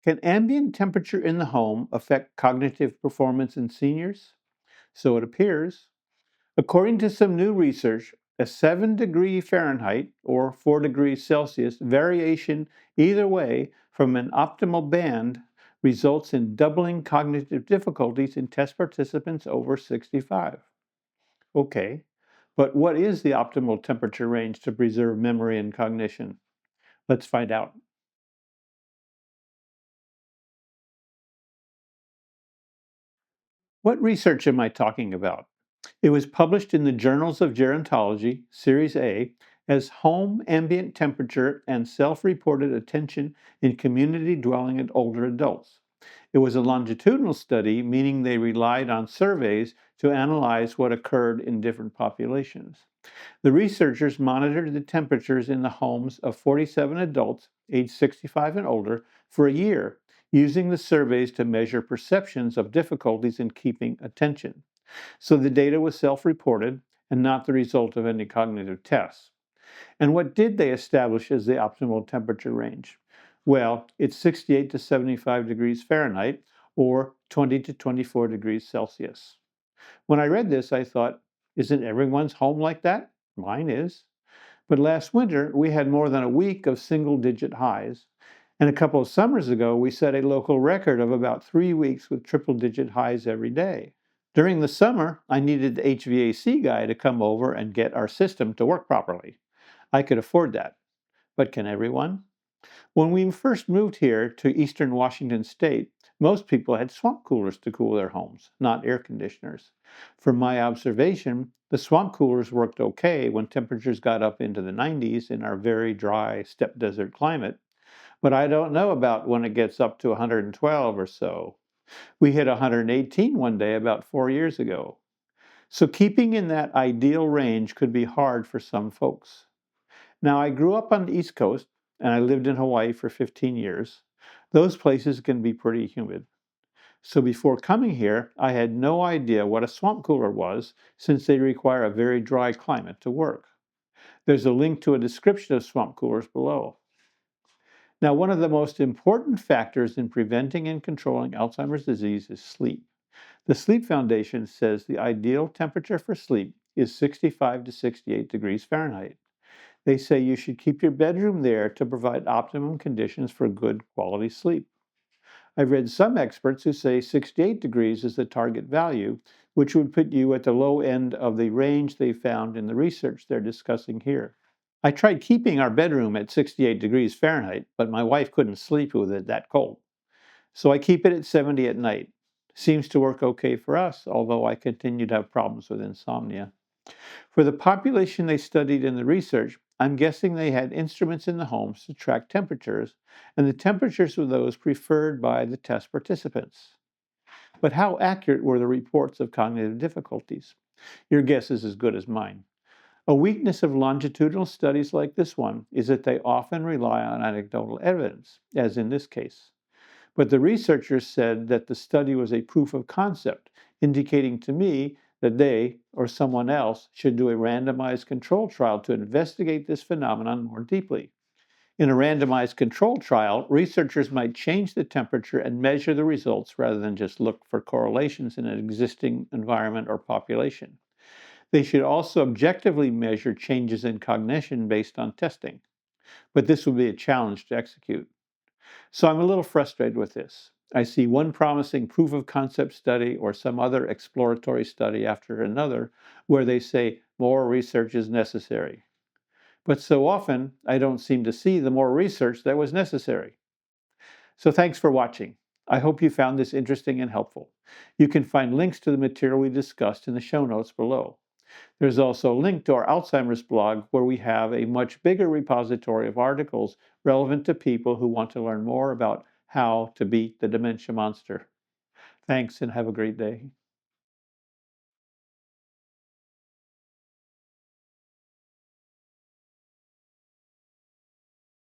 Can ambient temperature in the home affect cognitive performance in seniors? So it appears. According to some new research, a 7-degree Fahrenheit or 4 degrees Celsius variation either way from an optimal band results in doubling cognitive difficulties in test participants over 65. Okay, but what is the optimal temperature range to preserve memory and cognition? Let's find out. What research am I talking about? It was published in the Journals of Gerontology, Series A, as Home Ambient Temperature and Self-Reported Attention in Community Dwelling at Older Adults. It was a longitudinal study, meaning they relied on surveys to analyze what occurred in different populations. The researchers monitored the temperatures in the homes of 47 adults aged 65 and older for a year, using the surveys to measure perceptions of difficulties in keeping attention. So the data was self-reported and not the result of any cognitive tests. And what did they establish as the optimal temperature range? Well, it's 68 to 75 degrees Fahrenheit or 20 to 24 degrees Celsius. When I read this, I thought, isn't everyone's home like that? Mine is. But last winter, we had more than a week of single-digit highs. And a couple of summers ago, we set a local record of about 3 weeks with triple-digit highs every day. During the summer, I needed the HVAC guy to come over and get our system to work properly. I could afford that. But can everyone? When we first moved here to eastern Washington state, most people had swamp coolers to cool their homes, not air conditioners. From my observation, the swamp coolers worked okay when temperatures got up into the 90s in our very dry steppe desert climate, but I don't know about when it gets up to 112 or so. We hit 118 one day about 4 years ago. So keeping in that ideal range could be hard for some folks. Now, I grew up on the East Coast and I lived in Hawaii for 15 years. Those places can be pretty humid. So before coming here, I had no idea what a swamp cooler was since they require a very dry climate to work. There's a link to a description of swamp coolers below. Now, one of the most important factors in preventing and controlling Alzheimer's disease is sleep. The Sleep Foundation says the ideal temperature for sleep is 65 to 68 degrees Fahrenheit. They say you should keep your bedroom there to provide optimum conditions for good quality sleep. I've read some experts who say 68 degrees is the target value, which would put you at the low end of the range they found in the research they're discussing here. I tried keeping our bedroom at 68 degrees Fahrenheit, but my wife couldn't sleep with it that cold. So I keep it at 70 at night. Seems to work okay for us, although I continue to have problems with insomnia. For the population they studied in the research, I'm guessing they had instruments in the homes to track temperatures, and the temperatures were those preferred by the test participants. But how accurate were the reports of cognitive difficulties? Your guess is as good as mine. A weakness of longitudinal studies like this one is that they often rely on anecdotal evidence, as in this case. But the researchers said that the study was a proof of concept, indicating to me that they or someone else should do a randomized control trial to investigate this phenomenon more deeply. In a randomized control trial, researchers might change the temperature and measure the results rather than just look for correlations in an existing environment or population. They should also objectively measure changes in cognition based on testing. But this would be a challenge to execute. So I'm a little frustrated with this. I see one promising proof of concept study or some other exploratory study after another where they say more research is necessary. But so often, I don't seem to see the more research that was necessary. So thanks for watching. I hope you found this interesting and helpful. You can find links to the material we discussed in the show notes below. There's also a link to our Alzheimer's blog where we have a much bigger repository of articles relevant to people who want to learn more about how to beat the dementia monster. Thanks and have a great day.